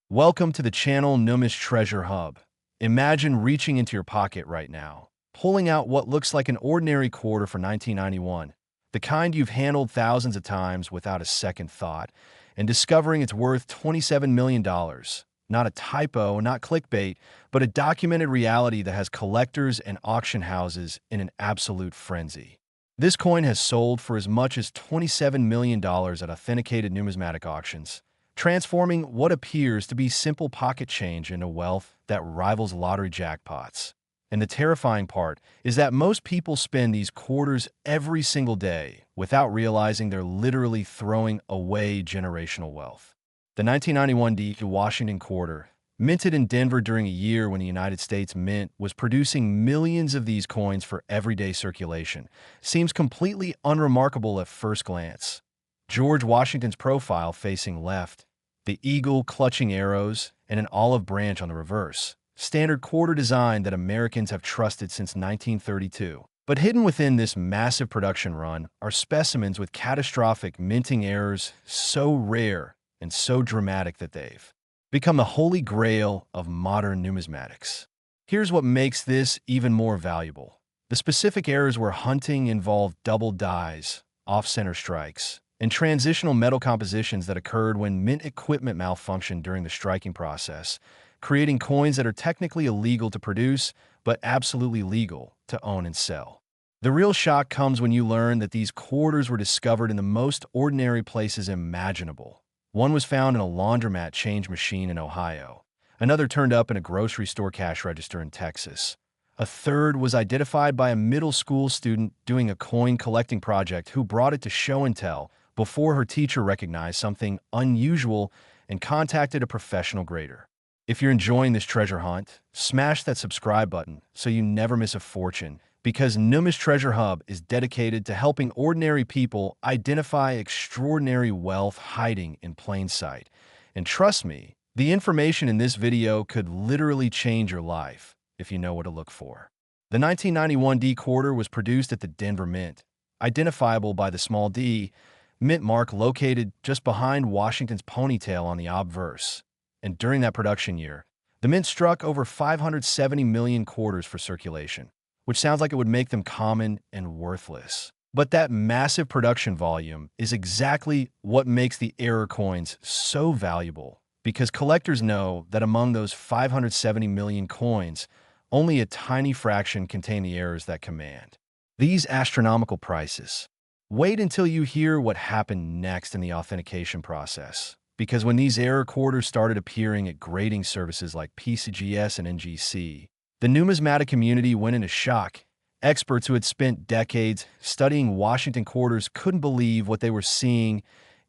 Welcome to the channel NUMIS Treasure Hub. Imagine reaching into your pocket right now, pulling out what looks like an ordinary quarter for 1991, the kind you've handled thousands of times without a second thought, and discovering it's worth $27 million. Not a typo, not clickbait, but a documented reality that has collectors and auction houses in an absolute frenzy. This coin has sold for as much as $27 million at authenticated numismatic auctions, transforming what appears to be simple pocket change into wealth that rivals lottery jackpots. And the terrifying part is that most people spend these quarters every single day without realizing they're literally throwing away generational wealth. The 1991 D. Washington quarter, minted in Denver during a year when the United States Mint was producing millions of these coins for everyday circulation, seems completely unremarkable at first glance. George Washington's profile facing left, the eagle clutching arrows, and an olive branch on the reverse. Standard quarter design that Americans have trusted since 1932. But hidden within this massive production run are specimens with catastrophic minting errors so rare and so dramatic that they've become the holy grail of modern numismatics. Here's what makes this even more valuable. The specific errors we're hunting involve double dies, off-center strikes, and transitional metal compositions that occurred when mint equipment malfunctioned during the striking process, creating coins that are technically illegal to produce, but absolutely legal to own and sell. The real shock comes when you learn that these quarters were discovered in the most ordinary places imaginable. One was found in a laundromat change machine in Ohio. Another turned up in a grocery store cash register in Texas. A third was identified by a middle school student doing a coin collecting project who brought it to show and tell before her teacher recognized something unusual and contacted a professional grader. If you're enjoying this treasure hunt, smash that subscribe button so you never miss a fortune, because NUMIS Treasure Hub is dedicated to helping ordinary people identify extraordinary wealth hiding in plain sight. And trust me, the information in this video could literally change your life if you know what to look for. The 1991 D quarter was produced at the Denver Mint, identifiable by the small d mint mark located just behind Washington's ponytail on the obverse. And during that production year, the mint struck over 570 million quarters for circulation, which sounds like it would make them common and worthless. But that massive production volume is exactly what makes the error coins so valuable, because collectors know that among those 570 million coins, only a tiny fraction contain the errors that command these astronomical prices. Wait until you hear what happened next in the authentication process, because when these error quarters started appearing at grading services like PCGS and NGC, the numismatic community went into shock. Experts who had spent decades studying Washington quarters couldn't believe what they were seeing,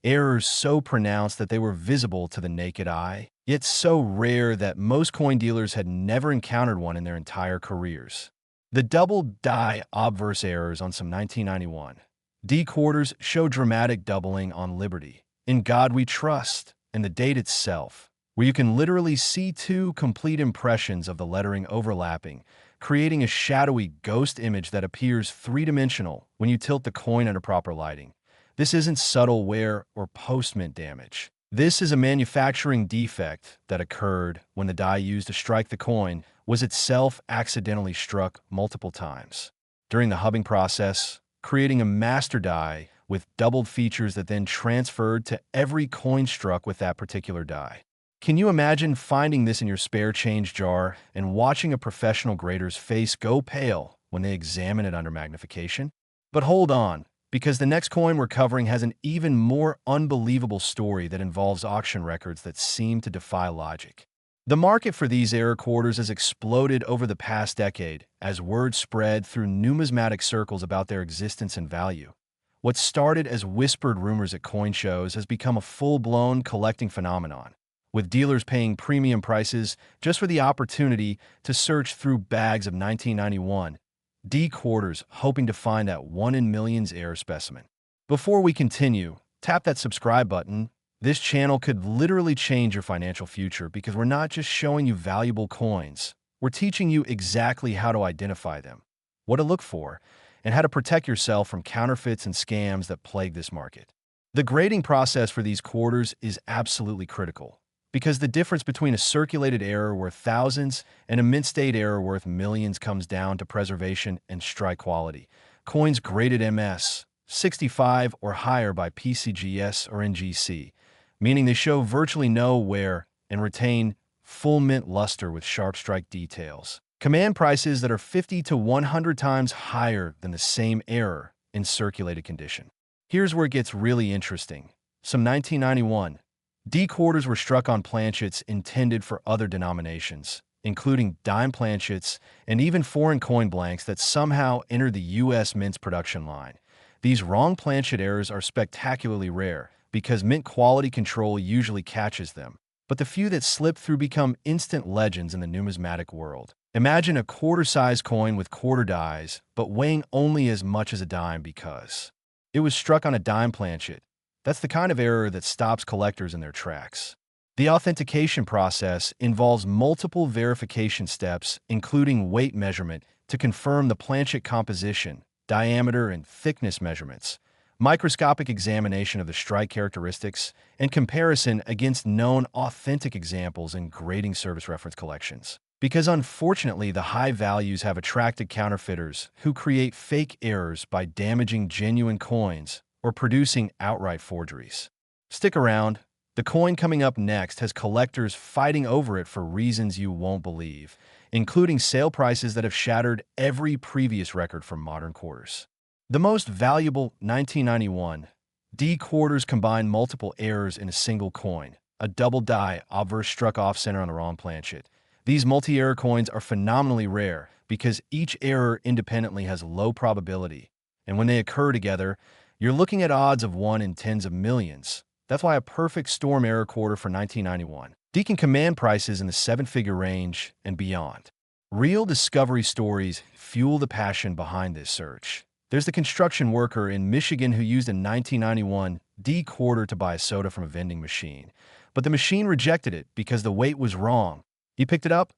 errors so pronounced that they were visible to the naked eye, yet so rare that most coin dealers had never encountered one in their entire careers. The double die obverse errors on some 1991 D quarters show dramatic doubling on Liberty, In God We Trust, and the date itself, where you can literally see two complete impressions of the lettering overlapping, creating a shadowy ghost image that appears three-dimensional when you tilt the coin under proper lighting. This isn't subtle wear or post-mint damage. This is a manufacturing defect that occurred when the die used to strike the coin was itself accidentally struck multiple times during the hubbing process, creating a master die with doubled features that then transferred to every coin struck with that particular die. Can you imagine finding this in your spare change jar and watching a professional grader's face go pale when they examine it under magnification? But hold on, because the next coin we're covering has an even more unbelievable story that involves auction records that seem to defy logic. The market for these error quarters has exploded over the past decade as word spread through numismatic circles about their existence and value. What started as whispered rumors at coin shows has become a full-blown collecting phenomenon, with dealers paying premium prices just for the opportunity to search through bags of 1991 D quarters hoping to find that one-in-millions error specimen. Before we continue, tap that subscribe button. This channel could literally change your financial future because we're not just showing you valuable coins, we're teaching you exactly how to identify them, what to look for, and how to protect yourself from counterfeits and scams that plague this market. The grading process for these quarters is absolutely critical. Because the difference between a circulated error worth thousands and a mint state error worth millions comes down to preservation and strike quality. Coins graded MS 65 or higher by PCGS or NGC, meaning they show virtually no wear and retain full mint luster with sharp strike details. Command prices that are 50 to 100 times higher than the same error in circulated condition. Here's where it gets really interesting. Some 1991 D quarters were struck on planchets intended for other denominations, including dime planchets and even foreign coin blanks that somehow entered the U.S. Mint's production line. These wrong planchet errors are spectacularly rare because mint quality control usually catches them, but the few that slip through become instant legends in the numismatic world. Imagine a quarter-sized coin with quarter dies, but weighing only as much as a dime because it was struck on a dime planchet. That's the kind of error that stops collectors in their tracks. The authentication process involves multiple verification steps, including weight measurement to confirm the planchet composition, diameter and thickness measurements, microscopic examination of the strike characteristics, and comparison against known authentic examples in grading service reference collections. Because unfortunately, the high values have attracted counterfeiters who create fake errors by damaging genuine coins or producing outright forgeries. Stick around. The coin coming up next has collectors fighting over it for reasons you won't believe, including sale prices that have shattered every previous record for modern quarters. The most valuable 1991 D quarters combine multiple errors in a single coin, a double die obverse struck off-center on the wrong planchet. These multi-error coins are phenomenally rare because each error independently has low probability, and when they occur together, you're looking at odds of 1 in tens of millions. That's why a perfect storm error quarter for 1991 D can command prices in the seven-figure range and beyond. Real discovery stories fuel the passion behind this search. There's the construction worker in Michigan who used a 1991 D quarter to buy a soda from a vending machine, but the machine rejected it because the weight was wrong. He picked it up,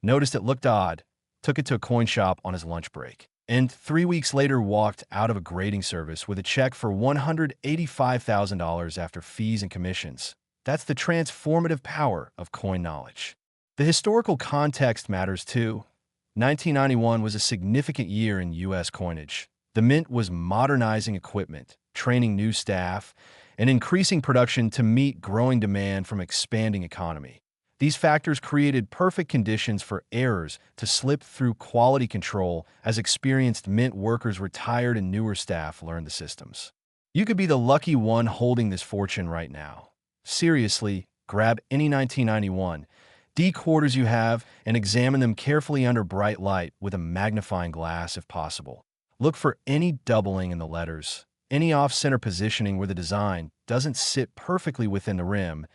noticed it looked odd, took it to a coin shop on his lunch break, and 3 weeks later walked out of a grading service with a check for $185,000 after fees and commissions. That's the transformative power of coin knowledge. The historical context matters too. 1991 was a significant year in U.S. coinage. The Mint was modernizing equipment, training new staff, and increasing production to meet growing demand from expanding economy. These factors created perfect conditions for errors to slip through quality control as experienced Mint workers retired and newer staff learned the systems. You could be the lucky one holding this fortune right now. Seriously, grab any 1991 D quarters you have and examine them carefully under bright light with a magnifying glass if possible. Look for any doubling in the letters, any off-center positioning where the design doesn't sit perfectly within the rim,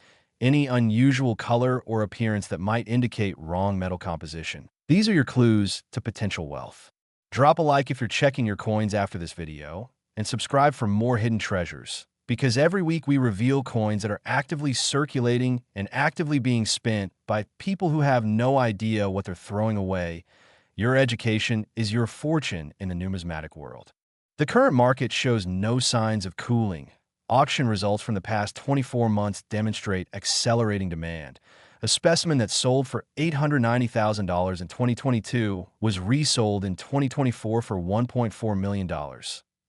any unusual color or appearance that might indicate wrong metal composition. These are your clues to potential wealth. Drop a like if you're checking your coins after this video, and subscribe for more hidden treasures, because every week we reveal coins that are actively circulating and actively being spent by people who have no idea what they're throwing away. Your education is your fortune in the numismatic world. The current market shows no signs of cooling. Auction results from the past 24 months demonstrate accelerating demand. A specimen that sold for $890,000 in 2022 was resold in 2024 for $1.4 million.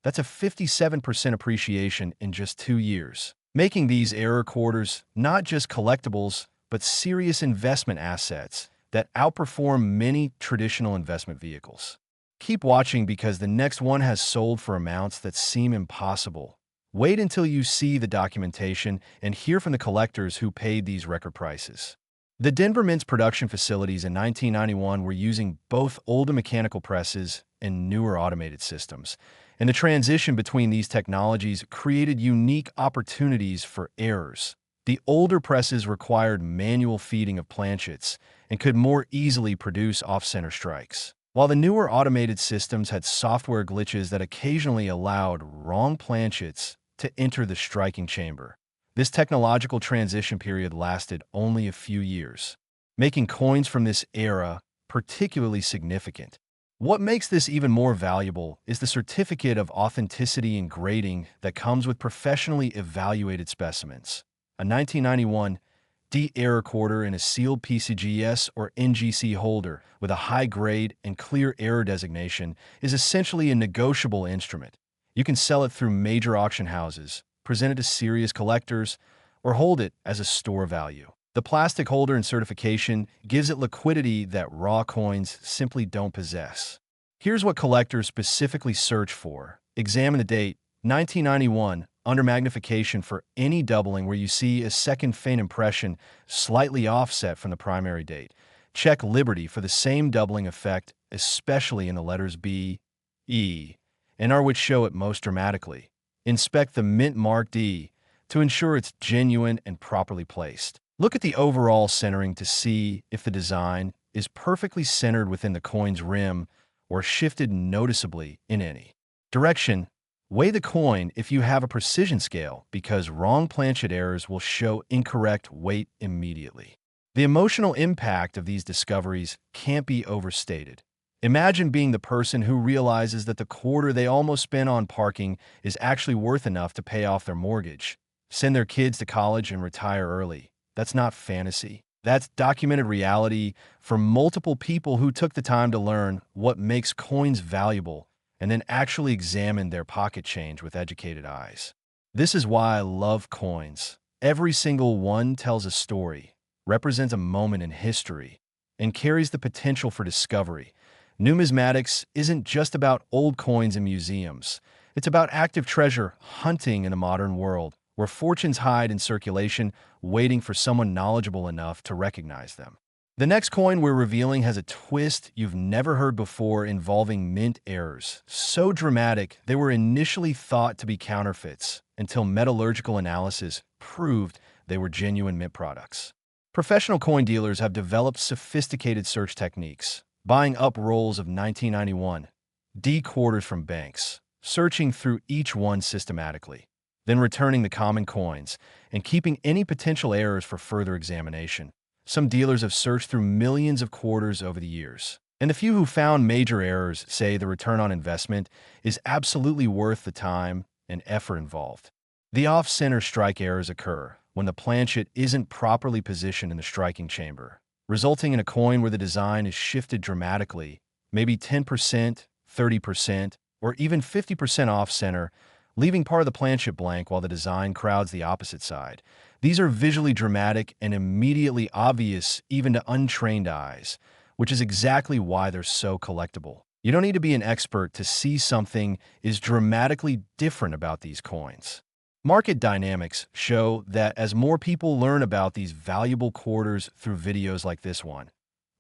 That's a 57% appreciation in just 2 years, making these error quarters not just collectibles, but serious investment assets that outperform many traditional investment vehicles. Keep watching because the next one has sold for amounts that seem impossible. Wait until you see the documentation and hear from the collectors who paid these record prices. The Denver Mint's production facilities in 1991 were using both older mechanical presses and newer automated systems, and the transition between these technologies created unique opportunities for errors. The older presses required manual feeding of planchets and could more easily produce off-center strikes, while the newer automated systems had software glitches that occasionally allowed wrong planchets to enter the striking chamber. This technological transition period lasted only a few years, making coins from this era particularly significant. What makes this even more valuable is the certificate of authenticity and grading that comes with professionally evaluated specimens. A 1991 D error quarter in a sealed PCGS or NGC holder with a high grade and clear error designation is essentially a negotiable instrument. You can sell it through major auction houses, present it to serious collectors, or hold it as a store value. The plastic holder and certification gives it liquidity that raw coins simply don't possess. Here's what collectors specifically search for. Examine the date, 1991, under magnification for any doubling where you see a second faint impression slightly offset from the primary date. Check Liberty for the same doubling effect, especially in the letters B, E, and R, which show it most dramatically. Inspect the mint mark D to ensure it's genuine and properly placed. Look at the overall centering to see if the design is perfectly centered within the coin's rim or shifted noticeably in any direction. Weigh the coin if you have a precision scale, because wrong planchet errors will show incorrect weight immediately. The emotional impact of these discoveries can't be overstated. Imagine being the person who realizes that the quarter they almost spent on parking is actually worth enough to pay off their mortgage, send their kids to college, and retire early. That's not fantasy. That's documented reality for multiple people who took the time to learn what makes coins valuable and then actually examine their pocket change with educated eyes. This is why I love coins. Every single one tells a story, represents a moment in history, and carries the potential for discovery. Numismatics isn't just about old coins in museums. It's about active treasure hunting in a modern world, where fortunes hide in circulation, waiting for someone knowledgeable enough to recognize them. The next coin we're revealing has a twist you've never heard before, involving mint errors. So dramatic, they were initially thought to be counterfeits until metallurgical analysis proved they were genuine mint products. Professional coin dealers have developed sophisticated search techniques, buying up rolls of 1991 D quarters from banks, searching through each one systematically, then returning the common coins and keeping any potential errors for further examination. Some dealers have searched through millions of quarters over the years, and the few who found major errors say the return on investment is absolutely worth the time and effort involved. The off-center strike errors occur when the planchet isn't properly positioned in the striking chamber, resulting in a coin where the design is shifted dramatically, maybe 10%, 30%, or even 50% off-center, leaving part of the planchet blank while the design crowds the opposite side. These are visually dramatic and immediately obvious even to untrained eyes, which is exactly why they're so collectible. You don't need to be an expert to see something is dramatically different about these coins. Market dynamics show that as more people learn about these valuable quarters through videos like this one,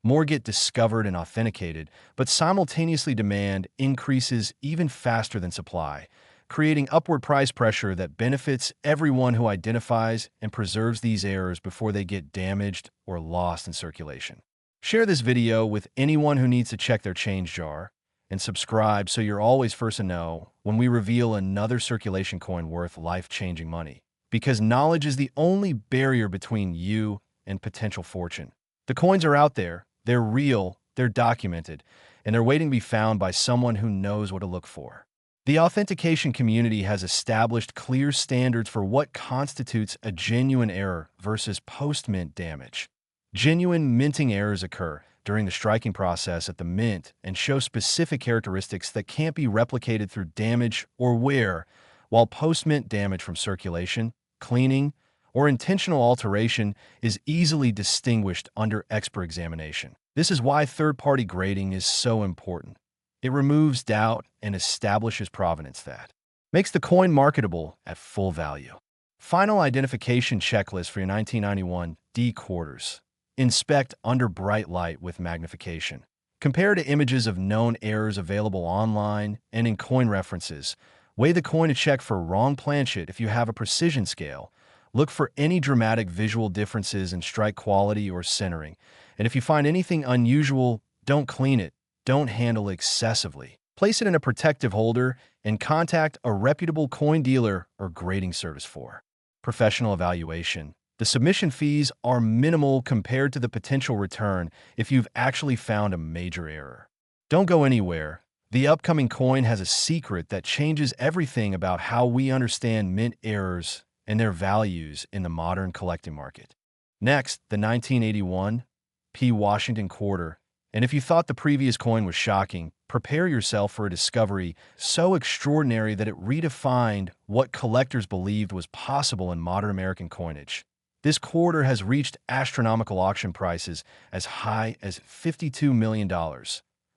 more get discovered and authenticated, but simultaneously demand increases even faster than supply, creating upward price pressure that benefits everyone who identifies and preserves these errors before they get damaged or lost in circulation. Share this video with anyone who needs to check their change jar, and subscribe so you're always first to know when we reveal another circulation coin worth life-changing money. Because knowledge is the only barrier between you and potential fortune. The coins are out there, they're real, they're documented, and they're waiting to be found by someone who knows what to look for. The authentication community has established clear standards for what constitutes a genuine error versus post-mint damage. Genuine minting errors occur during the striking process at the mint and show specific characteristics that can't be replicated through damage or wear, while post-mint damage from circulation, cleaning, or intentional alteration is easily distinguished under expert examination. This is why third-party grading is so important. It removes doubt and establishes provenance that makes the coin marketable at full value. Final identification checklist for your 1991 D quarters. Inspect under bright light with magnification. Compare to images of known errors available online and in coin references. Weigh the coin to check for wrong planchet if you have a precision scale. Look for any dramatic visual differences in strike quality or centering. And if you find anything unusual, don't clean it. Don't handle it excessively. Place it in a protective holder and contact a reputable coin dealer or grading service for professional evaluation. The submission fees are minimal compared to the potential return if you've actually found a major error. Don't go anywhere. The upcoming coin has a secret that changes everything about how we understand mint errors and their values in the modern collecting market. Next, the 1981 P. Washington quarter. And if you thought the previous coin was shocking, prepare yourself for a discovery so extraordinary that it redefined what collectors believed was possible in modern American coinage. This quarter has reached astronomical auction prices as high as $52 million,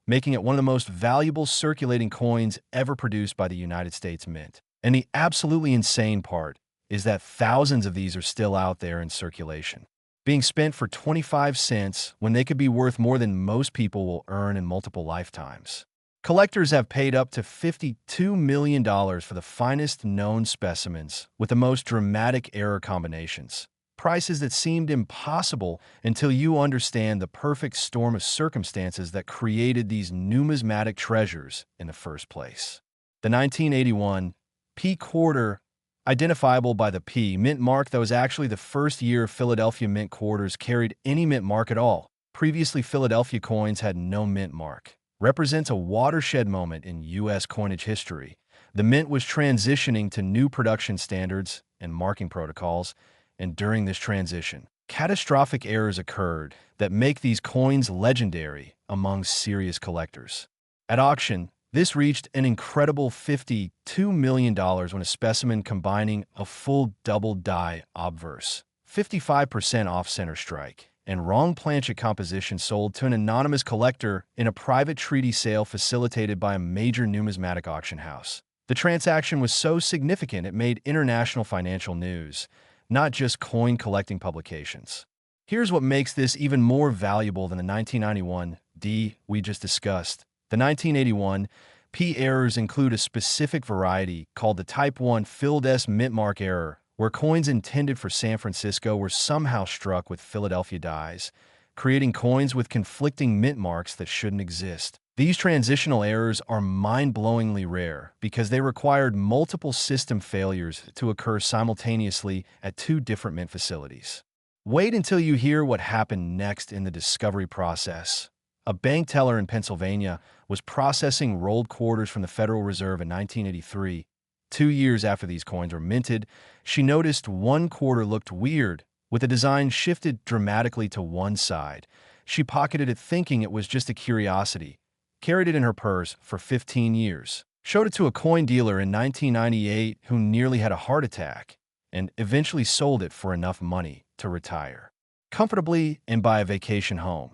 making it one of the most valuable circulating coins ever produced by the United States Mint. And the absolutely insane part is that thousands of these are still out there in circulation, being spent for 25 cents when they could be worth more than most people will earn in multiple lifetimes. Collectors have paid up to $52 million for the finest known specimens with the most dramatic error combinations, prices that seemed impossible until you understand the perfect storm of circumstances that created these numismatic treasures in the first place. The 1981 P quarter, identifiable by the P mint mark that was actually the first year Philadelphia mint quarters carried any mint mark at all. Previously, Philadelphia coins had no mint mark. Represents a watershed moment in U.S. coinage history. The mint was transitioning to new production standards and marking protocols, and during this transition, catastrophic errors occurred that make these coins legendary among serious collectors. At auction, this reached an incredible $52 million when a specimen combining a full double-die obverse, 55% off-center strike, and wrong planchet composition sold to an anonymous collector in a private treaty sale facilitated by a major numismatic auction house. The transaction was so significant it made international financial news, not just coin-collecting publications. Here's what makes this even more valuable than the 1991 D we just discussed. The 1981 P errors include a specific variety called the Type 1 filled S mint mark error, where coins intended for San Francisco were somehow struck with Philadelphia dies, creating coins with conflicting mint marks that shouldn't exist. These transitional errors are mind-blowingly rare because they required multiple system failures to occur simultaneously at two different mint facilities. Wait until you hear what happened next in the discovery process. A bank teller in Pennsylvania was processing rolled quarters from the Federal Reserve in 1983. 2 years after these coins were minted, she noticed one quarter looked weird, with the design shifted dramatically to one side. She pocketed it thinking it was just a curiosity, carried it in her purse for 15 years, showed it to a coin dealer in 1998 who nearly had a heart attack, and eventually sold it for enough money to retire comfortably and buy a vacation home.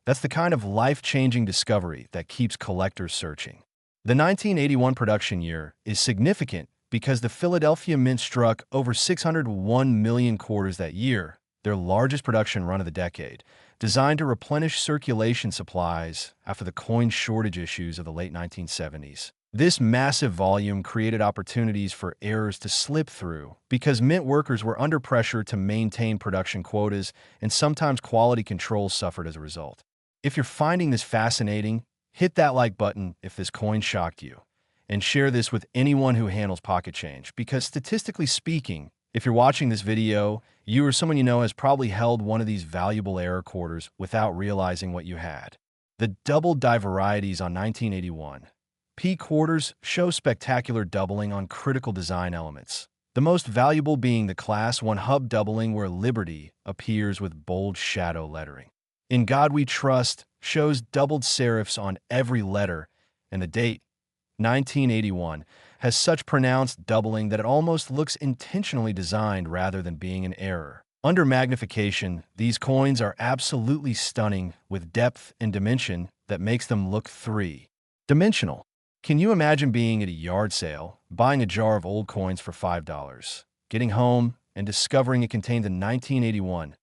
That's the kind of life-changing discovery that keeps collectors searching. The 1981 production year is significant because the Philadelphia Mint struck over 601 million quarters that year, their largest production run of the decade, designed to replenish circulation supplies after the coin shortage issues of the late 1970s. This massive volume created opportunities for errors to slip through because mint workers were under pressure to maintain production quotas, and sometimes quality control suffered as a result. If you're finding this fascinating, hit that like button if this coin shocked you, and share this with anyone who handles pocket change, because statistically speaking, if you're watching this video, you or someone you know has probably held one of these valuable error quarters without realizing what you had. The double die varieties on 1981 P quarters show spectacular doubling on critical design elements, the most valuable being the Class 1 hub doubling where Liberty appears with bold shadow lettering. In God We Trust shows doubled serifs on every letter, and the date, 1981, has such pronounced doubling that it almost looks intentionally designed rather than being an error. Under magnification, these coins are absolutely stunning with depth and dimension that makes them look three-dimensional. Can you imagine being at a yard sale, buying a jar of old coins for $5, getting home and discovering it contained a 1981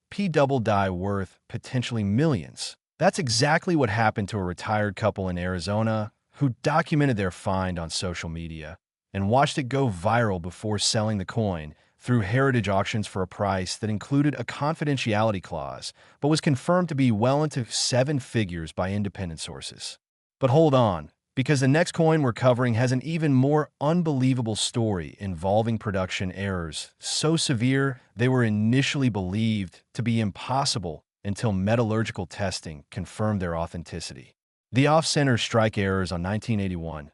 P double die worth potentially millions? That's exactly what happened to a retired couple in Arizona who documented their find on social media and watched it go viral before selling the coin through heritage auctions for a price that included a confidentiality clause, but was confirmed to be well into 7 figures by independent sources. But hold on, because the next coin we're covering has an even more unbelievable story involving production errors, so severe they were initially believed to be impossible until metallurgical testing confirmed their authenticity. The off-center strike errors on 1981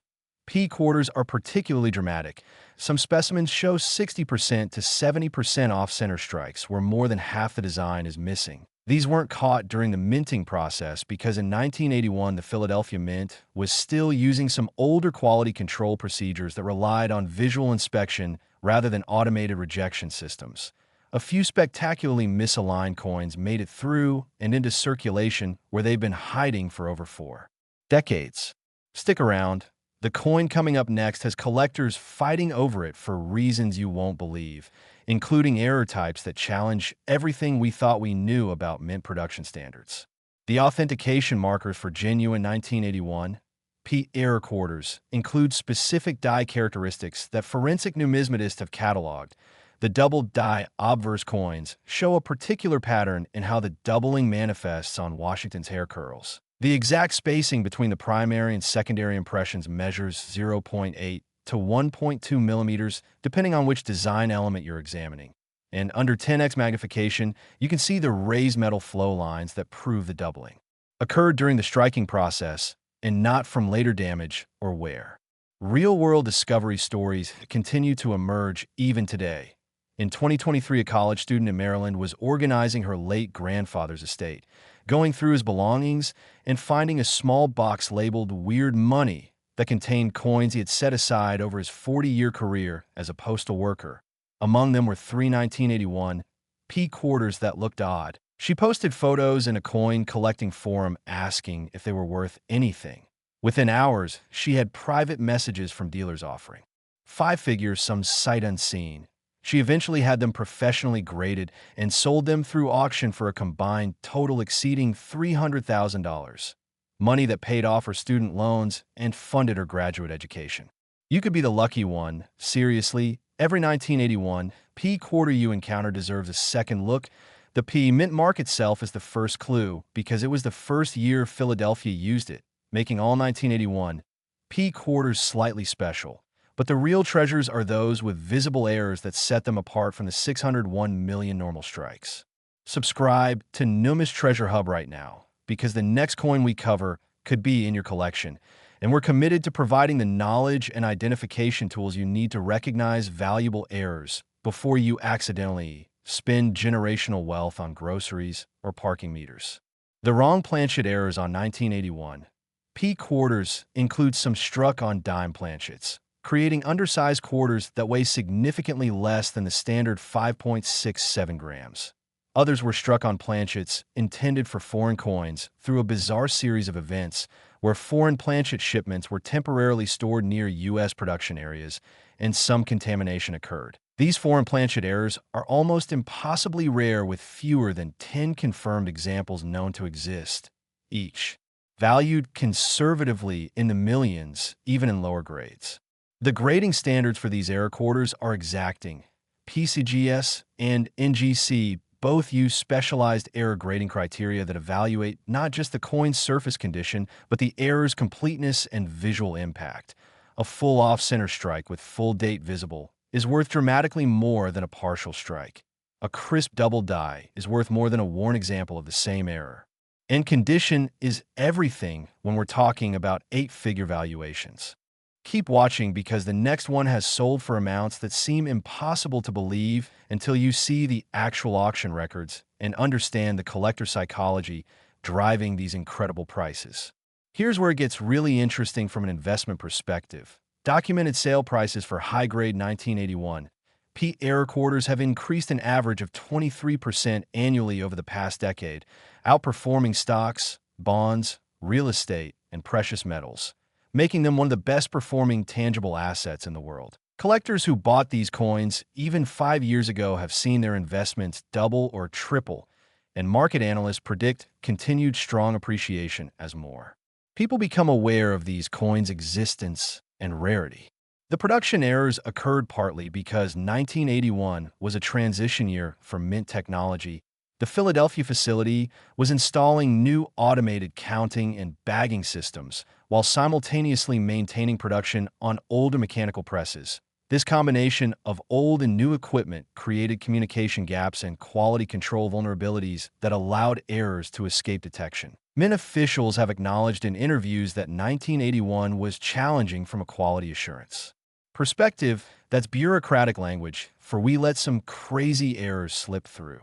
P quarters are particularly dramatic. Some specimens show 60% to 70% off-center strikes, where more than half the design is missing. These weren't caught during the minting process because in 1981 the Philadelphia Mint was still using some older quality control procedures that relied on visual inspection rather than automated rejection systems. A few spectacularly misaligned coins made it through and into circulation, where they've been hiding for over 4 decades. Stick around. The coin coming up next has collectors fighting over it for reasons you won't believe, including error types that challenge everything we thought we knew about mint production standards. The authentication markers for genuine 1981 P error quarters include specific die characteristics that forensic numismatists have cataloged. The double die obverse coins show a particular pattern in how the doubling manifests on Washington's hair curls. The exact spacing between the primary and secondary impressions measures 0.8 to 1.2 millimeters, depending on which design element you're examining. And under 10x magnification, you can see the raised metal flow lines that prove the doubling occurred during the striking process and not from later damage or wear. Real-world discovery stories continue to emerge even today. In 2023, a college student in Maryland was organizing her late grandfather's estate, going through his belongings and finding a small box labeled Weird Money that contained coins he had set aside over his 40-year career as a postal worker. Among them were 1981 P quarters that looked odd. She posted photos in a coin collecting forum asking if they were worth anything. Within hours, she had private messages from dealers offering 5 figures some sight unseen. She eventually had them professionally graded and sold them through auction for a combined total exceeding $300,000, money that paid off her student loans and funded her graduate education. You could be the lucky one. Seriously, every 1981 P quarter you encounter deserves a second look. The P mint mark itself is the first clue because it was the first year Philadelphia used it, making all 1981 P quarters slightly special. But the real treasures are those with visible errors that set them apart from the 601 million normal strikes. Subscribe to NUMIS Treasure Hub right now, because the next coin we cover could be in your collection, and we're committed to providing the knowledge and identification tools you need to recognize valuable errors before you accidentally spend generational wealth on groceries or parking meters. The wrong planchet errors on 1981 P quarters include some struck on dime planchets, creating undersized quarters that weigh significantly less than the standard 5.67 grams. Others were struck on planchets intended for foreign coins through a bizarre series of events where foreign planchet shipments were temporarily stored near U.S. production areas and some contamination occurred. These foreign planchet errors are almost impossibly rare, with fewer than 10 confirmed examples known to exist, each valued conservatively in the millions, even in lower grades. The grading standards for these error quarters are exacting. PCGS and NGC both use specialized error grading criteria that evaluate not just the coin's surface condition, but the error's completeness and visual impact. A full off-center strike with full date visible is worth dramatically more than a partial strike. A crisp double die is worth more than a worn example of the same error. And condition is everything when we're talking about 8-figure valuations. Keep watching, because the next one has sold for amounts that seem impossible to believe until you see the actual auction records and understand the collector psychology driving these incredible prices. Here's where it gets really interesting from an investment perspective. Documented sale prices for high-grade 1981 P error quarters have increased an average of 23% annually over the past decade, outperforming stocks, bonds, real estate, and precious metals, making them one of the best-performing tangible assets in the world. Collectors who bought these coins even 5 years ago have seen their investments double or triple, and market analysts predict continued strong appreciation as more people become aware of these coins' existence and rarity. The production errors occurred partly because 1981 was a transition year for mint technology. The Philadelphia facility was installing new automated counting and bagging systems while simultaneously maintaining production on older mechanical presses. This combination of old and new equipment created communication gaps and quality control vulnerabilities that allowed errors to escape detection. Mint officials have acknowledged in interviews that 1981 was challenging from a quality assurance perspective. That's bureaucratic language for we let some crazy errors slip through.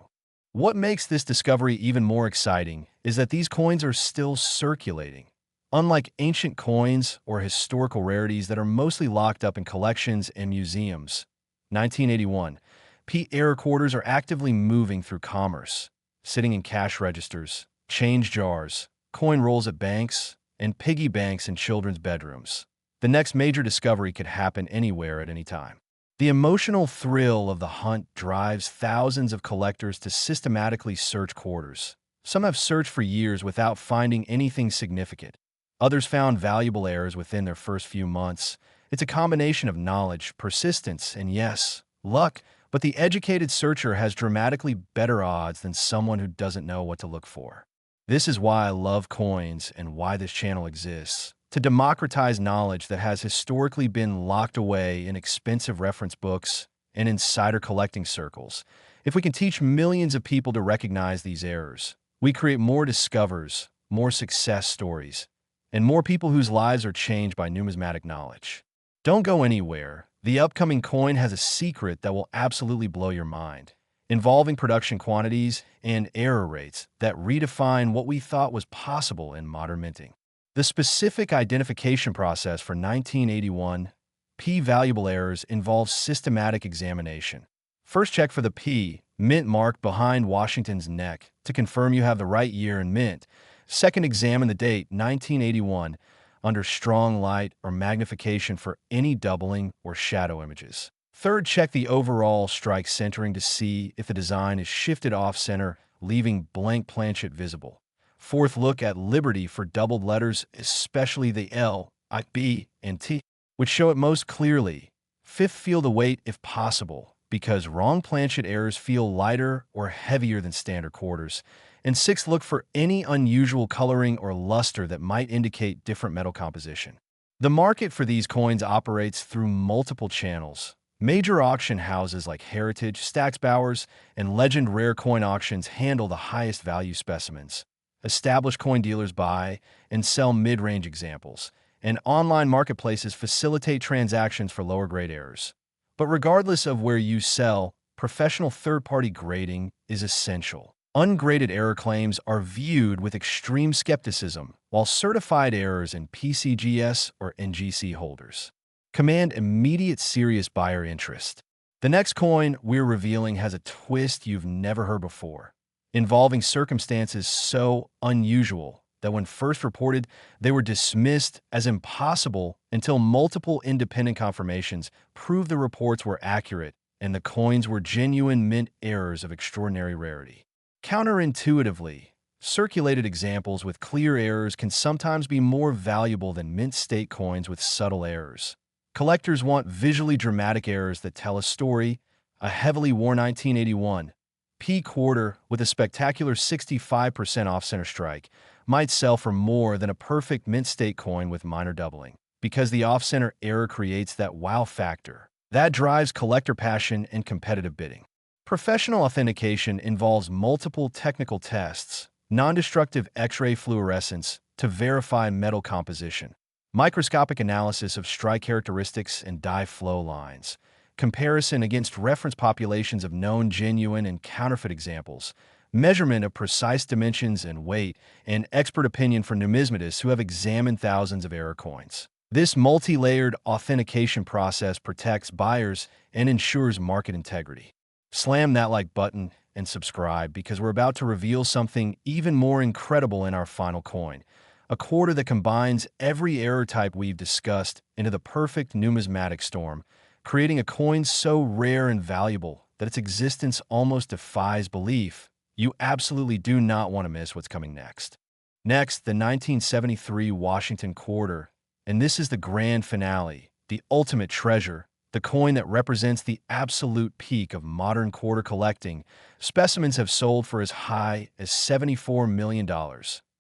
What makes this discovery even more exciting is that these coins are still circulating. Unlike ancient coins or historical rarities that are mostly locked up in collections and museums, 1981, P error quarters are actively moving through commerce, sitting in cash registers, change jars, coin rolls at banks, and piggy banks in children's bedrooms. The next major discovery could happen anywhere at any time. The emotional thrill of the hunt drives thousands of collectors to systematically search quarters. Some have searched for years without finding anything significant. Others found valuable errors within their first few months. It's a combination of knowledge, persistence, and yes, luck, but the educated searcher has dramatically better odds than someone who doesn't know what to look for. This is why I love coins and why this channel exists. To democratize knowledge that has historically been locked away in expensive reference books and insider collecting circles. If we can teach millions of people to recognize these errors, we create more discoverers, more success stories, and more people whose lives are changed by numismatic knowledge. Don't go anywhere. The upcoming coin has a secret that will absolutely blow your mind, involving production quantities and error rates that redefine what we thought was possible in modern minting. The specific identification process for 1981 P-valuable errors involves systematic examination. First, check for the P mint mark behind Washington's neck to confirm you have the right year and mint. Second, examine the date 1981 under strong light or magnification for any doubling or shadow images. Third, check the overall strike centering to see if the design is shifted off-center, leaving blank planchet visible. Fourth, look at Liberty for doubled letters, especially the L, I, B, and T, which show it most clearly. Fifth, feel the weight if possible, because wrong planchet errors feel lighter or heavier than standard quarters. And sixth, look for any unusual coloring or luster that might indicate different metal composition. The market for these coins operates through multiple channels. Major auction houses like Heritage, Stack's Bowers, and Legend Rare Coin Auctions handle the highest value specimens. Established coin dealers buy and sell mid-range examples, and online marketplaces facilitate transactions for lower-grade errors. But regardless of where you sell, professional third-party grading is essential. Ungraded error claims are viewed with extreme skepticism, while certified errors in PCGS or NGC holders command immediate serious buyer interest. The next coin we're revealing has a twist you've never heard before, involving circumstances so unusual that when first reported, they were dismissed as impossible until multiple independent confirmations proved the reports were accurate and the coins were genuine mint errors of extraordinary rarity. Counterintuitively, circulated examples with clear errors can sometimes be more valuable than mint state coins with subtle errors. Collectors want visually dramatic errors that tell a story. A heavily worn 1981 P quarter with a spectacular 65% off-center strike might sell for more than a perfect mint state coin with minor doubling, because the off-center error creates that wow factor that drives collector passion and competitive bidding. Professional authentication involves multiple technical tests, non-destructive X-ray fluorescence to verify metal composition, microscopic analysis of strike characteristics and die flow lines, comparison against reference populations of known genuine and counterfeit examples, measurement of precise dimensions and weight, and expert opinion for numismatists who have examined thousands of error coins. This multi-layered authentication process protects buyers and ensures market integrity. Slam that like button and subscribe, because we're about to reveal something even more incredible in our final coin, a quarter that combines every error type we've discussed into the perfect numismatic storm, creating a coin so rare and valuable that its existence almost defies belief. You absolutely do not want to miss what's coming next. Next, the 1973 Washington quarter, and this is the grand finale, the ultimate treasure, the coin that represents the absolute peak of modern quarter collecting. Specimens have sold for as high as $74 million,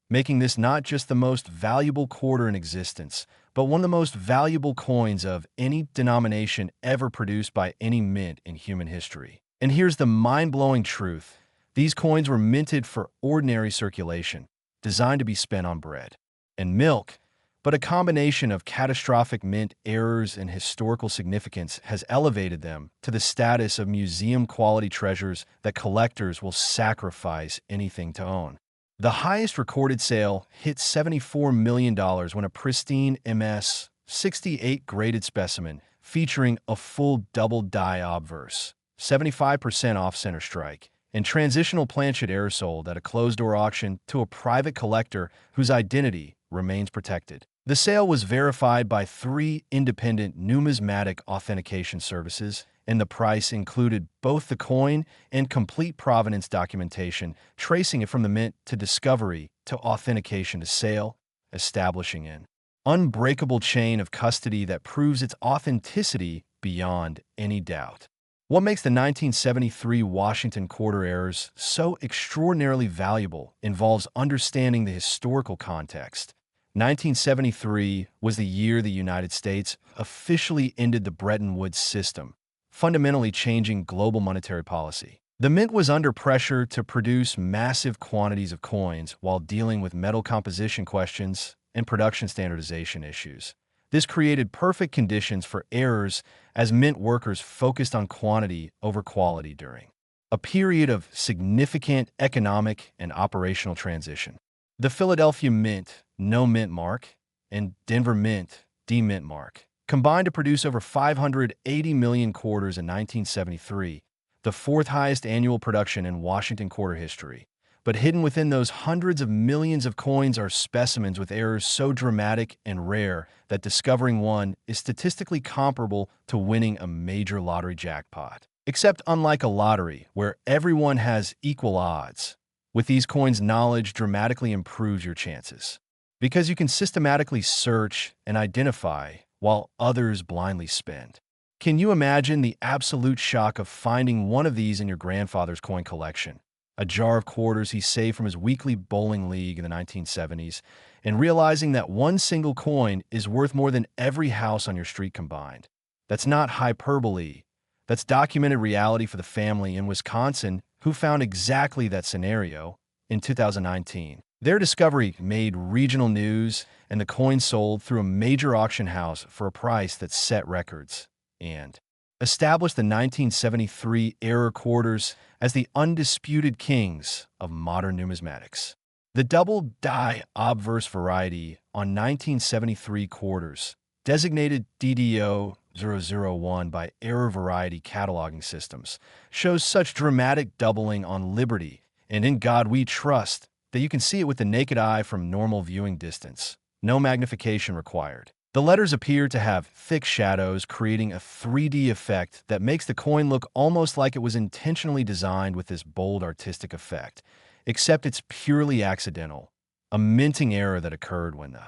making this not just the most valuable quarter in existence, but one of the most valuable coins of any denomination ever produced by any mint in human history. And here's the mind-blowing truth. These coins were minted for ordinary circulation, designed to be spent on bread and milk, but a combination of catastrophic mint errors and historical significance has elevated them to the status of museum-quality treasures that collectors will sacrifice anything to own. The highest recorded sale hit $74 million when a pristine MS 68 graded specimen featuring a full double die obverse, 75% off center strike, and transitional planchet error sold at a closed-door auction to a private collector whose identity remains protected. The sale was verified by 3 independent numismatic authentication services, and the price included both the coin and complete provenance documentation, tracing it from the mint to discovery to authentication to sale, establishing an unbreakable chain of custody that proves its authenticity beyond any doubt. What makes the 1973 Washington quarter errors so extraordinarily valuable involves understanding the historical context. 1973 was the year the United States officially ended the Bretton Woods system, fundamentally changing global monetary policy. The mint was under pressure to produce massive quantities of coins while dealing with metal composition questions and production standardization issues. This created perfect conditions for errors as mint workers focused on quantity over quality during a period of significant economic and operational transition. The Philadelphia Mint, no mint mark, and Denver Mint, D-mint mark, combined to produce over 580 million quarters in 1973, the 4th highest annual production in Washington quarter history. But hidden within those hundreds of millions of coins are specimens with errors so dramatic and rare that discovering one is statistically comparable to winning a major lottery jackpot. Except unlike a lottery, where everyone has equal odds, with these coins, knowledge dramatically improves your chances, because you can systematically search and identify while others blindly spend. Can you imagine the absolute shock of finding one of these in your grandfather's coin collection, a jar of quarters he saved from his weekly bowling league in the 1970s, and realizing that one single coin is worth more than every house on your street combined? That's not hyperbole. That's documented reality for the family in Wisconsin who found exactly that scenario in 2019. Their discovery made regional news, and the coin sold through a major auction house for a price that set records and established the 1973 error quarters as the undisputed kings of modern numismatics. The double die obverse variety on 1973 quarters, designated DDO 001 by error variety cataloging systems, shows such dramatic doubling on liberty and in God we trust that you can see it with the naked eye from normal viewing distance. No magnification required. The letters appear to have thick shadows, creating a 3D effect that makes the coin look almost like it was intentionally designed with this bold artistic effect, except it's purely accidental, a minting error that occurred when the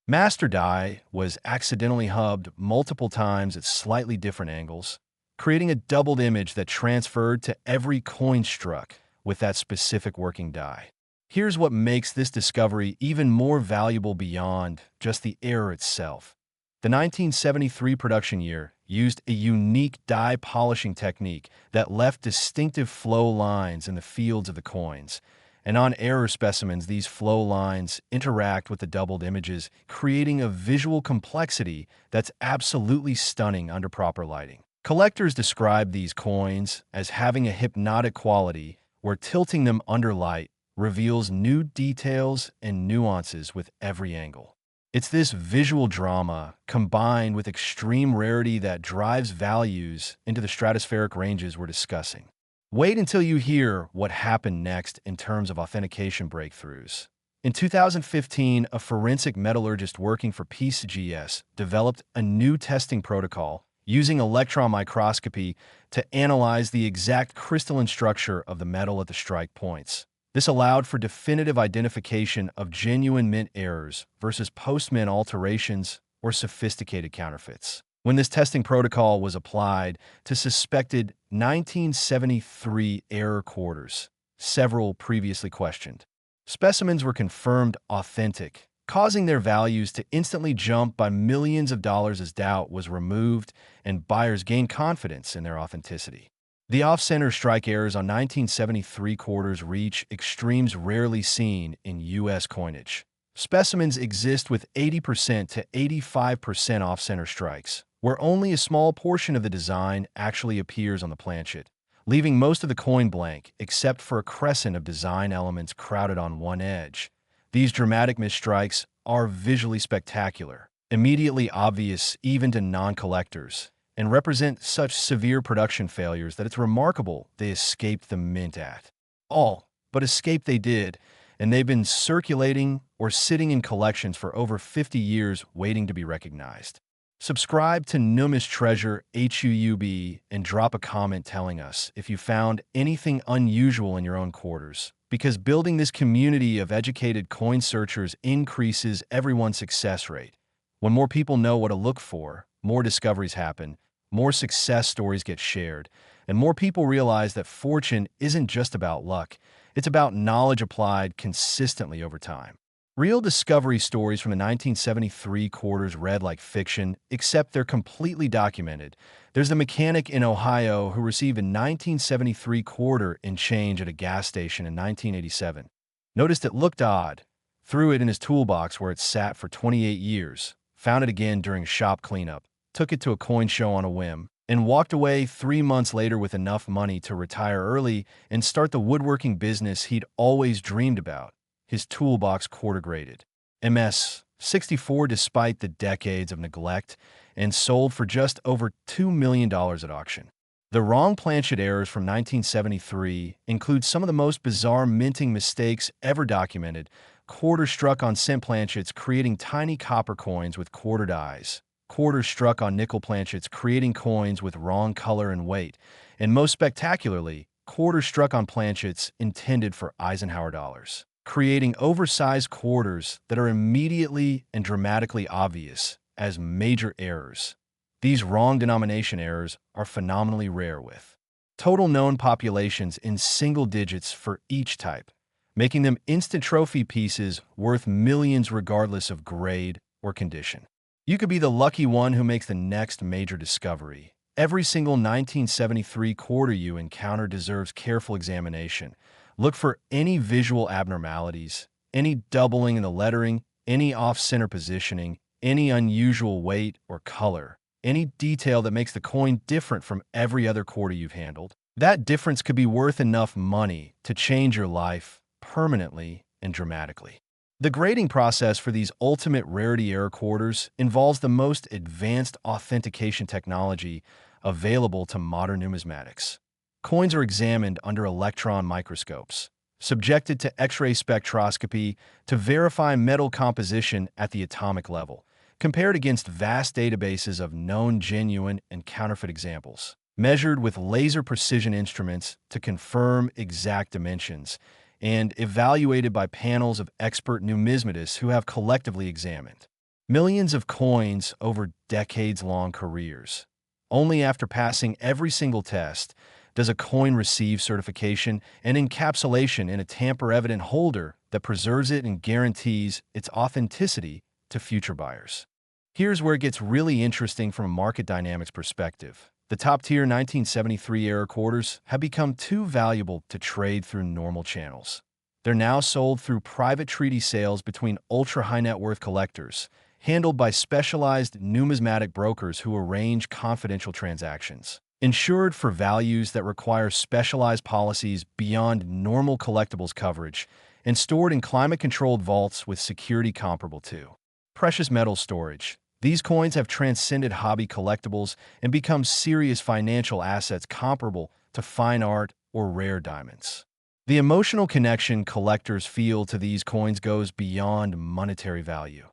master die was accidentally hubbed multiple times at slightly different angles, creating a doubled image that transferred to every coin struck with that specific working die. Here's what makes this discovery even more valuable beyond just the error itself. The 1973 production year used a unique die polishing technique that left distinctive flow lines in the fields of the coins. And on error specimens, these flow lines interact with the doubled images, creating a visual complexity that's absolutely stunning under proper lighting. Collectors describe these coins as having a hypnotic quality, where tilting them under light reveals new details and nuances with every angle. It's this visual drama combined with extreme rarity that drives values into the stratospheric ranges we're discussing. Wait until you hear what happened next in terms of authentication breakthroughs. In 2015, a forensic metallurgist working for PCGS developed a new testing protocol using electron microscopy to analyze the exact crystalline structure of the metal at the strike points. This allowed for definitive identification of genuine mint errors versus post-mint alterations or sophisticated counterfeits. When this testing protocol was applied to suspected 1973 error quarters, several previously questioned specimens were confirmed authentic, causing their values to instantly jump by millions of dollars as doubt was removed and buyers gained confidence in their authenticity. The off-center strike errors on 1973 quarters reach extremes rarely seen in U.S. coinage. Specimens exist with 80% to 85% off-center strikes, where only a small portion of the design actually appears on the planchet, leaving most of the coin blank except for a crescent of design elements crowded on one edge. These dramatic misstrikes are visually spectacular, immediately obvious even to non-collectors, and represent such severe production failures that it's remarkable they escaped the mint at all. But escape they did, and they've been circulating or sitting in collections for over 50 years waiting to be recognized. Subscribe to NUMIS TREASURE HUB and drop a comment telling us if you found anything unusual in your own quarters, because building this community of educated coin searchers increases everyone's success rate. When more people know what to look for, more discoveries happen, more success stories get shared, and more people realize that fortune isn't just about luck, it's about knowledge applied consistently over time. Real discovery stories from the 1973 quarters read like fiction, except they're completely documented. There's the mechanic in Ohio who received a 1973 quarter in change at a gas station in 1987. Noticed it looked odd, threw it in his toolbox where it sat for 28 years, found it again during shop cleanup, took it to a coin show on a whim, and walked away 3 months later with enough money to retire early and start the woodworking business he'd always dreamed about. His toolbox quarter graded MS-64 despite the decades of neglect, and sold for just over $2 million at auction. The wrong planchet errors from 1973 include some of the most bizarre minting mistakes ever documented. Quarters struck on cent planchets creating tiny copper coins with quartered eyes. Quarters struck on nickel planchets creating coins with wrong color and weight. And most spectacularly, quarters struck on planchets intended for Eisenhower dollars, creating oversized quarters that are immediately and dramatically obvious as major errors. These wrong denomination errors are phenomenally rare, with total known populations in single digits for each type, making them instant trophy pieces worth millions regardless of grade or condition. You could be the lucky one who makes the next major discovery. Every single 1973 quarter you encounter deserves careful examination. Look for any visual abnormalities, any doubling in the lettering, any off-center positioning, any unusual weight or color, any detail that makes the coin different from every other quarter you've handled. That difference could be worth enough money to change your life permanently and dramatically. The grading process for these ultimate rarity error quarters involves the most advanced authentication technology available to modern numismatics. Coins are examined under electron microscopes, subjected to X-ray spectroscopy to verify metal composition at the atomic level, compared against vast databases of known genuine and counterfeit examples, measured with laser precision instruments to confirm exact dimensions, and evaluated by panels of expert numismatists who have collectively examined millions of coins over decades-long careers. Only after passing every single test does a coin receive certification and encapsulation in a tamper-evident holder that preserves it and guarantees its authenticity to future buyers. Here's where it gets really interesting from a market dynamics perspective. The top-tier 1973 era quarters have become too valuable to trade through normal channels. They're now sold through private treaty sales between ultra-high-net-worth collectors, handled by specialized numismatic brokers who arrange confidential transactions, insured for values that require specialized policies beyond normal collectibles coverage, and stored in climate-controlled vaults with security comparable to precious metal storage. These coins have transcended hobby collectibles and become serious financial assets comparable to fine art or rare diamonds. The emotional connection collectors feel to these coins goes beyond monetary value.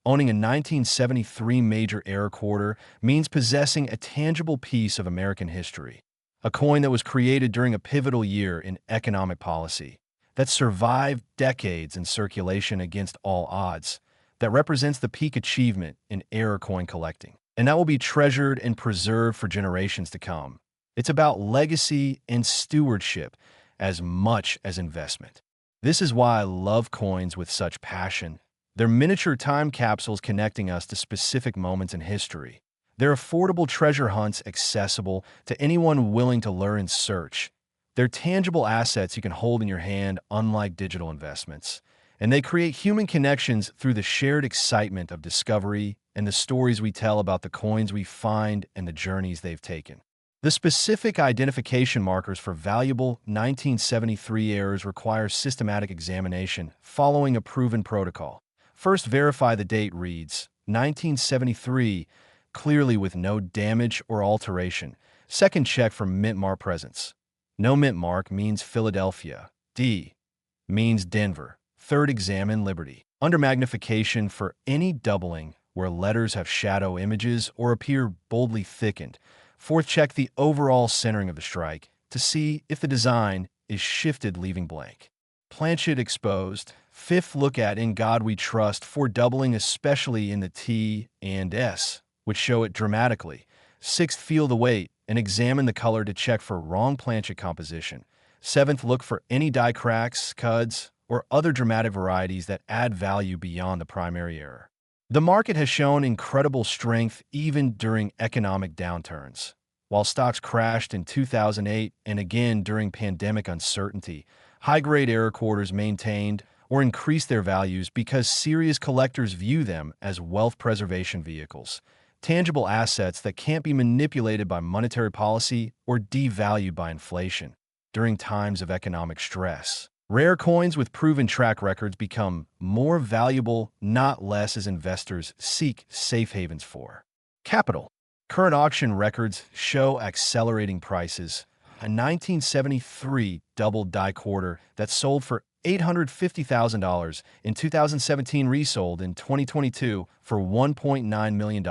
Owning a 1973 major era quarter means possessing a tangible piece of American history, a coin that was created during a pivotal year in economic policy, that survived decades in circulation against all odds, that represents the peak achievement in era coin collecting, and that will be treasured and preserved for generations to come. It's about legacy and stewardship as much as investment. This is why I love coins with such passion. They're miniature time capsules connecting us to specific moments in history. They're affordable treasure hunts accessible to anyone willing to learn and search. They're tangible assets you can hold in your hand, unlike digital investments. And they create human connections through the shared excitement of discovery and the stories we tell about the coins we find and the journeys they've taken. The specific identification markers for valuable 1973 errors require systematic examination following a proven protocol. First, verify the date reads 1973, clearly with no damage or alteration. Second, check for mint mark presence. No mint mark means Philadelphia. D means Denver. Third, examine Liberty. Under magnification for any doubling where letters have shadow images or appear boldly thickened. Fourth, check the overall centering of the strike to see if the design is shifted, leaving blank. Planchet exposed. Fifth, look at In God We Trust for doubling, especially in the T and S, which show it dramatically. Sixth, feel the weight and examine the color to check for wrong planchet composition. Seventh, look for any die cracks, cuds, or other dramatic varieties that add value beyond the primary error. The market has shown incredible strength even during economic downturns. While stocks crashed in 2008 and again during pandemic uncertainty, high-grade error quarters maintained or increased their values because serious collectors view them as wealth preservation vehicles, tangible assets that can't be manipulated by monetary policy or devalued by inflation. During times of economic stress, rare coins with proven track records become more valuable, not less, as investors seek safe havens for capital. Current auction records show accelerating prices. A 1973 double die quarter that sold for $850,000 in 2017 resold in 2022 for $1.9 million.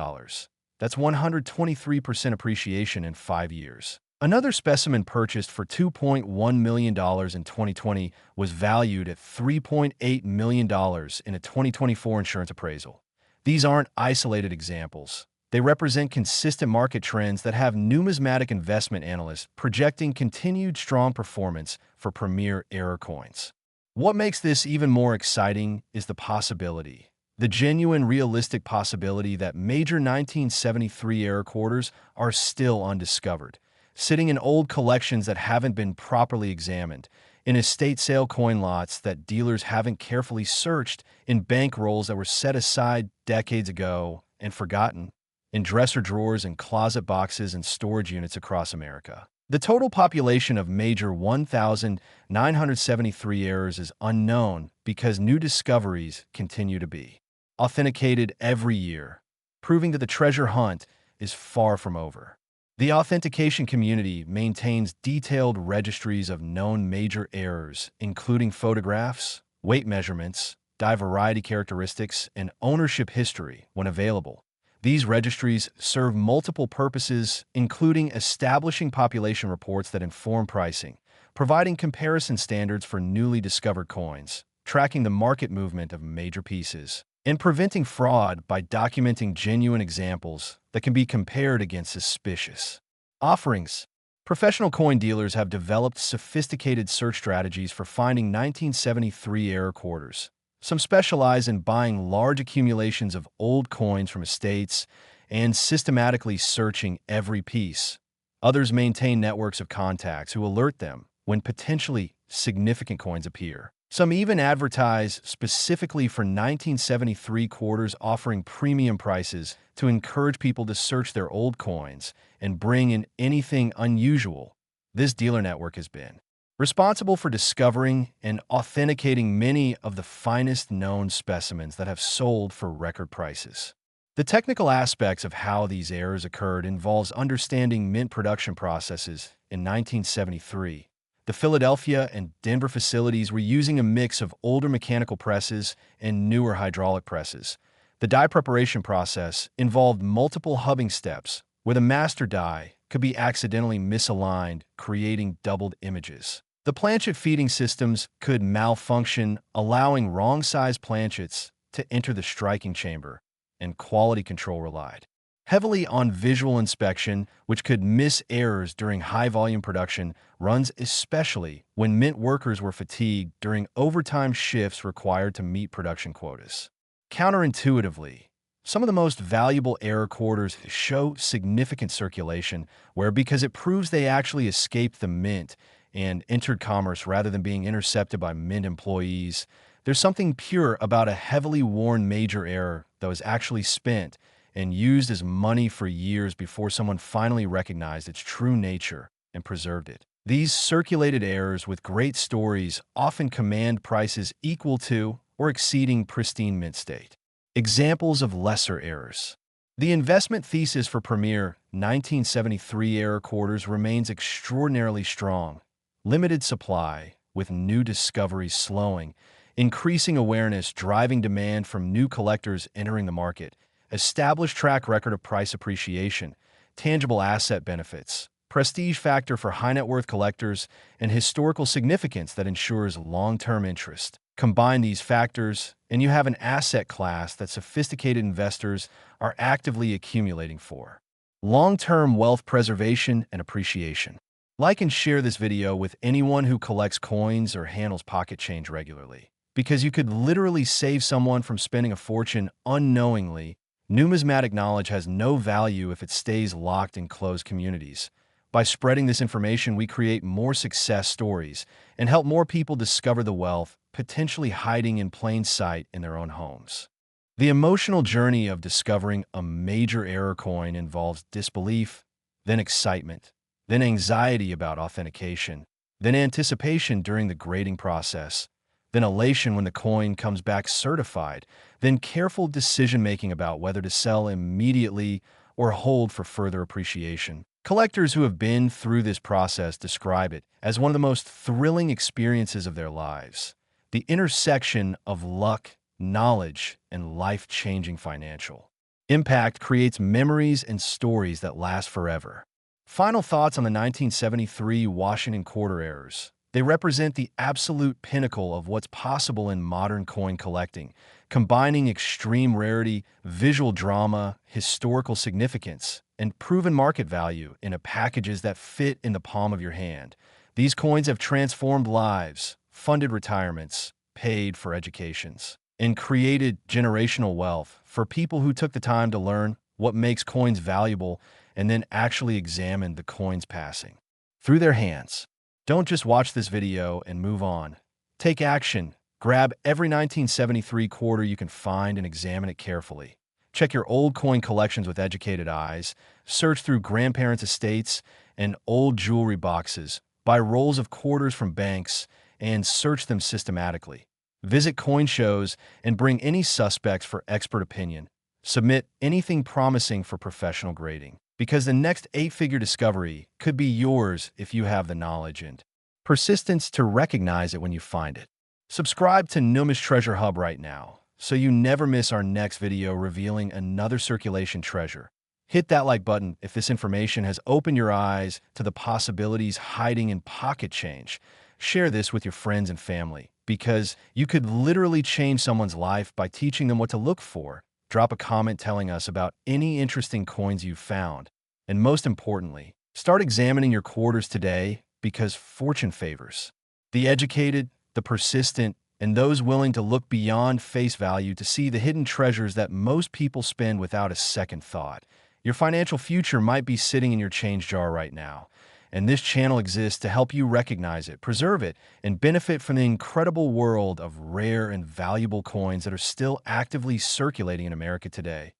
That's 123% appreciation in 5 years. Another specimen purchased for $2.1 million in 2020 was valued at $3.8 million in a 2024 insurance appraisal. These aren't isolated examples. They represent consistent market trends that have numismatic investment analysts projecting continued strong performance for premier error coins. What makes this even more exciting is the possibility, the genuine, realistic possibility that major 1973 error quarters are still undiscovered, sitting in old collections that haven't been properly examined, in estate sale coin lots that dealers haven't carefully searched, in bank rolls that were set aside decades ago and forgotten, in dresser drawers and closet boxes and storage units across America. The total population of major 1,973 errors is unknown because new discoveries continue to be authenticated every year, proving that the treasure hunt is far from over. The authentication community maintains detailed registries of known major errors, including photographs, weight measurements, die variety characteristics, and ownership history when available. These registries serve multiple purposes, including establishing population reports that inform pricing, providing comparison standards for newly discovered coins, tracking the market movement of major pieces, and preventing fraud by documenting genuine examples that can be compared against suspicious offerings. Professional coin dealers have developed sophisticated search strategies for finding 1973 error quarters. Some specialize in buying large accumulations of old coins from estates and systematically searching every piece. Others maintain networks of contacts who alert them when potentially significant coins appear. Some even advertise specifically for 1973 quarters, offering premium prices to encourage people to search their old coins and bring in anything unusual. This dealer network has been responsible for discovering and authenticating many of the finest known specimens that have sold for record prices. The technical aspects of how these errors occurred involves understanding mint production processes. In 1973, the Philadelphia and Denver facilities were using a mix of older mechanical presses and newer hydraulic presses. The die preparation process involved multiple hubbing steps, where the master die could be accidentally misaligned, creating doubled images. The planchet feeding systems could malfunction, allowing wrong-sized planchets to enter the striking chamber, and quality control relied heavily on visual inspection, which could miss errors during high-volume production runs, especially when mint workers were fatigued during overtime shifts required to meet production quotas. Counterintuitively, some of the most valuable error quarters show significant circulation, where because it proves they actually escaped the mint and entered commerce rather than being intercepted by mint employees, there's something pure about a heavily worn major error that was actually spent and used as money for years before someone finally recognized its true nature and preserved it. These circulated errors with great stories often command prices equal to or exceeding pristine mint state. Examples of lesser errors. The investment thesis for premier 1973 error quarters remains extraordinarily strong. Limited supply, with new discoveries slowing, increasing awareness driving demand from new collectors entering the market, established track record of price appreciation, tangible asset benefits, prestige factor for high net worth collectors, and historical significance that ensures long-term interest. Combine these factors, and you have an asset class that sophisticated investors are actively accumulating for. Long-term wealth preservation and appreciation. Like and share this video with anyone who collects coins or handles pocket change regularly, because you could literally save someone from spending a fortune unknowingly. Numismatic knowledge has no value if it stays locked in closed communities. By spreading this information, we create more success stories and help more people discover the wealth potentially hiding in plain sight in their own homes. The emotional journey of discovering a major error coin involves disbelief, then excitement, then anxiety about authentication, then anticipation during the grading process, then elation when the coin comes back certified, then careful decision-making about whether to sell immediately or hold for further appreciation. Collectors who have been through this process describe it as one of the most thrilling experiences of their lives. The intersection of luck, knowledge, and life-changing financial impact creates memories and stories that last forever. Final thoughts on the 1973 Washington quarter errors. They represent the absolute pinnacle of what's possible in modern coin collecting, combining extreme rarity, visual drama, historical significance, and proven market value in packages that fit in the palm of your hand. These coins have transformed lives, funded retirements, paid for educations, and created generational wealth for people who took the time to learn what makes coins valuable and then actually examined the coins passing through their hands. Don't just watch this video and move on. Take action. Grab every 1973 quarter you can find and examine it carefully. Check your old coin collections with educated eyes. Search through grandparents' estates and old jewelry boxes. Buy rolls of quarters from banks and search them systematically. Visit coin shows and bring any suspects for expert opinion. Submit anything promising for professional grading, because the next 8-figure discovery could be yours if you have the knowledge and persistence to recognize it when you find it. Subscribe to NUMIS Treasure Hub right now so you never miss our next video revealing another circulation treasure. Hit that like button if this information has opened your eyes to the possibilities hiding in pocket change. Share this with your friends and family, because you could literally change someone's life by teaching them what to look for. Drop a comment telling us about any interesting coins you've found. And most importantly, start examining your quarters today, because fortune favors the educated, the persistent, and those willing to look beyond face value to see the hidden treasures that most people spend without a second thought. Your financial future might be sitting in your change jar right now, and this channel exists to help you recognize it, preserve it, and benefit from the incredible world of rare and valuable coins that are still actively circulating in America today.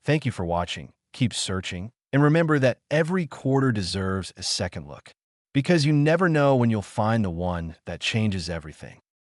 Thank you for watching. Keep searching, and remember that every quarter deserves a second look, because you never know when you'll find the one that changes everything.